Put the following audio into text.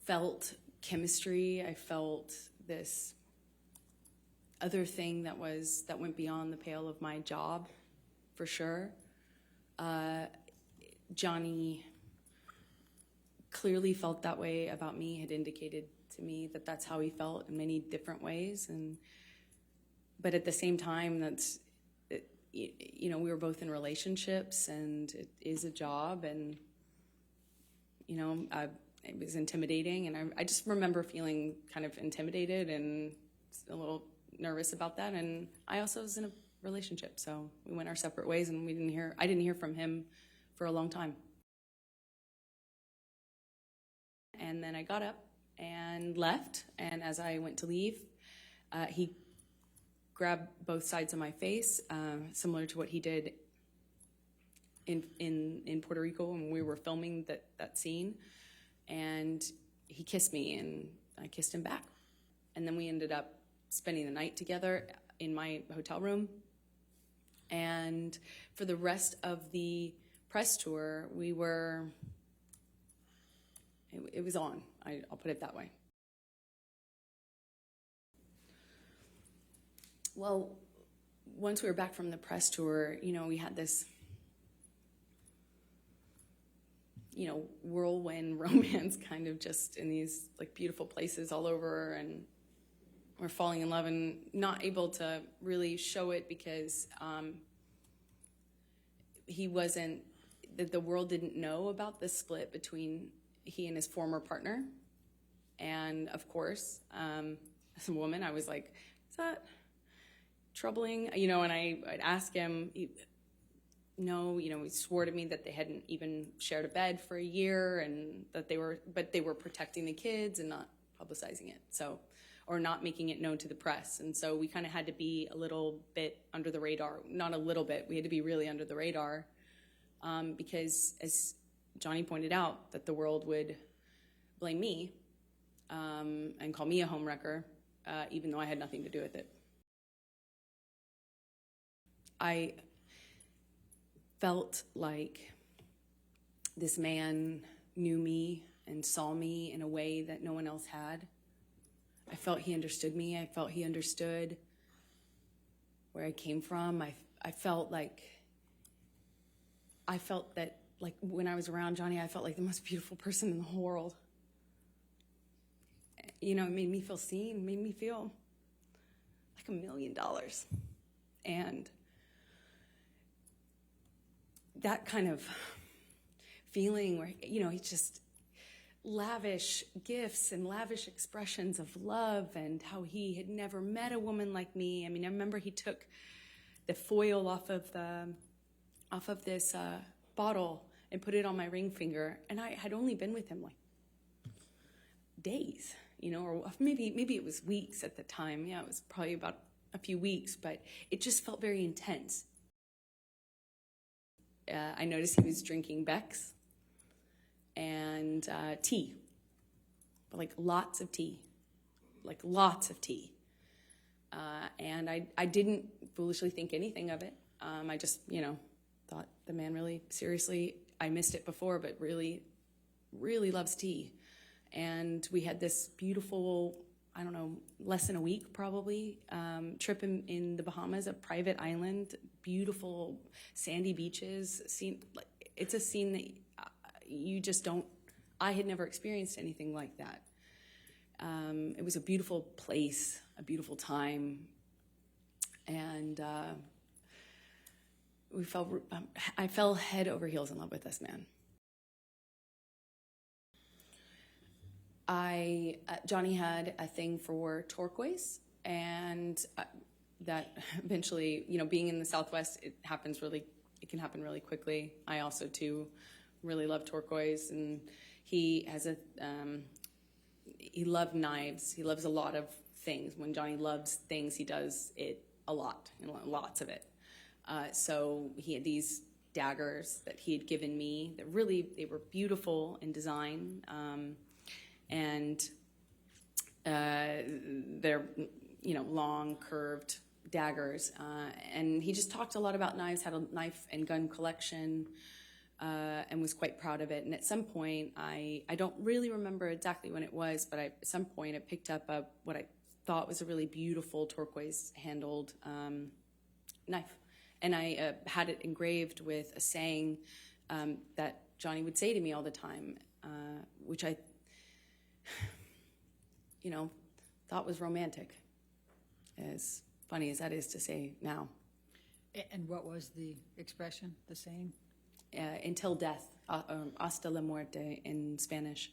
felt chemistry. I felt this other thing that went beyond the pale of my job, for sure. Johnny clearly felt that way about me, had indicated to me that that's how he felt in many different ways. But at the same time, we were both in relationships, and it is a job, and, it was intimidating. And I just remember feeling kind of intimidated and a little nervous about that. And I also was in a relationship, so we went our separate ways, and I didn't hear from him for a long time. And then I got up and left, and as I went to leave, he grabbed both sides of my face, similar to what he did in Puerto Rico when we were filming that scene. And he kissed me, and I kissed him back. And then we ended up spending the night together in my hotel room. And for the rest of the press tour, it was on. I'll put it that way. Well, once we were back from the press tour, we had this, whirlwind romance kind of just in these like beautiful places all over, and we're falling in love and not able to really show it because the world didn't know about the split between he and his former partner. And of course, as a woman, I was like, is that troubling? And I'd ask him, no, he swore to me that they hadn't even shared a bed for a year, and that they were protecting the kids and not publicizing it. Or not making it known to the press. And so we kind of had to be a little bit under the radar. Not a little bit, we had to be really under the radar, because as Johnny pointed out, that the world would blame me and call me a homewrecker, even though I had nothing to do with it. I felt like this man knew me and saw me in a way that no one else had. I felt he understood me. I felt he understood where I came from. I felt that, like, when I was around Johnny, I felt like the most beautiful person in the whole world. It made me feel seen, made me feel like $1 million. And that kind of feeling where, he's just lavish gifts and lavish expressions of love, and how he had never met a woman like me. I remember he took the foil off of this bottle and put it on my ring finger, and I had only been with him like days, or maybe it was weeks at the time. Yeah, it was probably about a few weeks, but it just felt very intense. I noticed he was drinking Beck's and tea, but like lots of tea. And I didn't foolishly think anything of it. I just, thought the man really, seriously, I missed it before, but really, really loves tea. And we had this beautiful, less than a week probably, trip in the Bahamas, a private island, beautiful sandy beaches. It's a scene that you just don't, I had never experienced anything like that. It was a beautiful place, a beautiful time. And I fell head over heels in love with this man. Johnny had a thing for turquoise, and that eventually, being in the Southwest, it can happen really quickly. I also too really love turquoise, and he loved knives. He loves a lot of things. When Johnny loves things, he does it a lot, lots of it. So he had these daggers that he had given me that they were beautiful in design. And they're, long, curved daggers. And he just talked a lot about knives, had a knife and gun collection. and was quite proud of it. And at some point, I don't really remember exactly when it was, but at some point I picked up what I thought was a really beautiful turquoise handled knife. And I had it engraved with a saying that Johnny would say to me all the time, which I, thought was romantic, as funny as that is to say now. And what was the expression, the saying? Until death, hasta la muerte in Spanish.